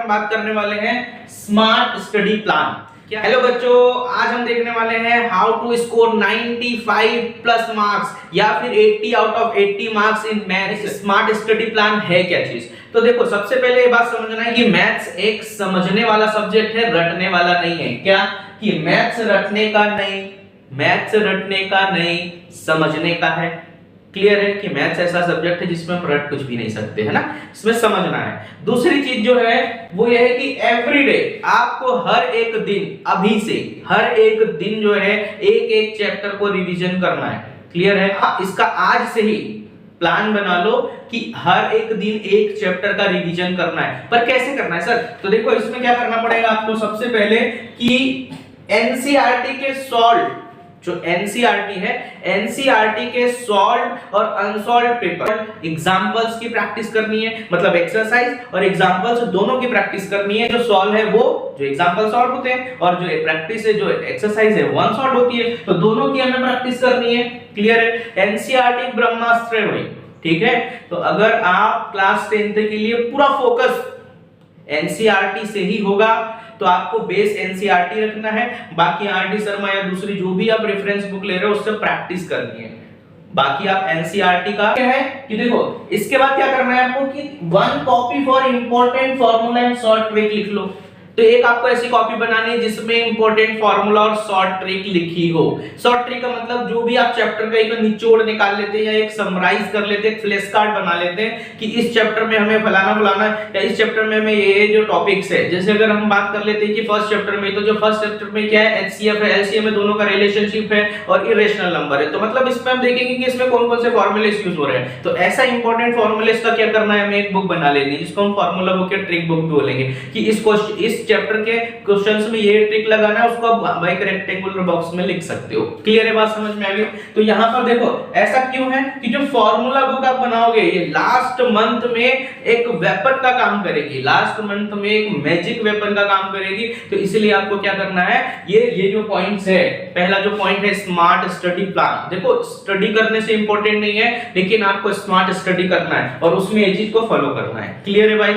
हम बात करने वाले हैं स्मार्ट स्टडी प्लान। हेलो बच्चों, आज हम देखने वाले हैं how to score 95 plus marks या फिर 80 out of 80 marks in maths. Smart study plan है क्या चीज? तो देखो, सबसे पहले ये बात समझना है कि मैथ्स एक समझने वाला सब्जेक्ट है, रटने वाला नहीं है। क्या कि मैथ्स रटने का नहीं, मैथ्स रटने का नहीं, समझने का है। क्लियर है कि मैथ्स ऐसा सब्जेक्ट है जिसमें हम रट कुछ भी नहीं सकते, है ना, इसमें समझना है। दूसरी चीज जो है वो ये है कि एवरीडे आपको हर एक दिन, अभी से हर एक दिन जो है एक एक चैप्टर को रिवीजन करना है। क्लियर है? इसका आज से ही प्लान बना लो कि हर एक दिन एक चैप्टर का रिवीजन करना है। पर कैसे करना है सर? तो देखो, इसमें क्या करना पड़ेगा आपको सबसे पहले कि एनसीईआरटी के सॉल्व, जो एनसीईआरटी है, एनसीईआरटी के सॉल्व और अनसॉल्व पेपर एग्जांपल्स की प्रैक्टिस करनी है। मतलब एक्सरसाइज और एग्जांपल्स दोनों की प्रैक्टिस करनी है। जो सॉल्व है वो जो एग्जांपल सॉल्व होते हैं और जो प्रैक्टिस है, जो एक्सरसाइज है, वो अनसॉल्व होती है। तो दोनों की हमें प्रैक्टिस करनी है। क्लियर है? एनसीईआरटी ब्रह्मास्त्र है भाई। ठीक है? तो अगर आप क्लास 10th के लिए पूरा फोकस एनसीईआरटी से ही होगा तो आपको बेस एनसीईआरटी रखना है। बाकी आरडी शर्मा या दूसरी जो भी आप रेफरेंस बुक ले रहे हो उससे प्रैक्टिस करनी है। बाकी आप एनसीईआरटी का क्या है कि देखो, इसके बाद क्या करना है आपको कि one copy for important formula and short trick लिख लो। तो एक आपको ऐसी कॉपी बनानी है जिसमें इंपॉर्टेंट फार्मूला और शॉर्ट ट्रिक लिखी हो। शॉर्ट ट्रिक का मतलब जो भी आप चैप्टर का एक निचोड़ निकाल लेते हैं या एक समराइज कर लेते हैं, एक फ्लैश कार्ड बना लेते हैं कि इस चैप्टर में हमें फलाना फलाना या इस चैप्टर में हमें ये जो टॉपिक्स है। जैसे अगर हम बात कर लेते हैं कि फर्स्ट चैप्टर में, तो जो फर्स्ट चैप्टर में क्या है, एचसीएफ है, एलसीएम में दोनों का रिलेशनशिप है और इरेशनल नंबर है। तो मतलब इसमें हम देखेंगे कि इसमें कौन कौन से फॉर्मूलेस यूज हो रहे हैं। तो ऐसा इंपॉर्टेंट फॉर्मूलेस का क्या करना है, हमें एक बुक बना लेनी है जिसको हम फार्मूला बुक या ट्रिक बुक बोलेंगे कि इस चैप्टर के क्वेश्चंस में ये ट्रिक लगाना है, उसको आप एक रेक्टेंगुलर बॉक्स में लिख सकते हो। क्लियर है? बात समझ में आ गई? तो यहाँ पर देखो, ऐसा क्यों है कि जो फॉर्मूला बुक आप बनाओगे ये लास्ट मंथ में एक वेपन का काम करेगी, लास्ट मंथ में एक मैजिक वेपन का काम करेगी। तो इसलिए आपको क्या करना है, ये जो पॉइंट्स है, पहला जो पॉइंट है स्मार्ट स्टडी प्लान। देखो, स्टडी करने से इंपॉर्टेंट नहीं है, लेकिन आपको स्मार्ट स्टडी करना है और उसमें ये चीज को फॉलो करना है। क्लियर है भाई?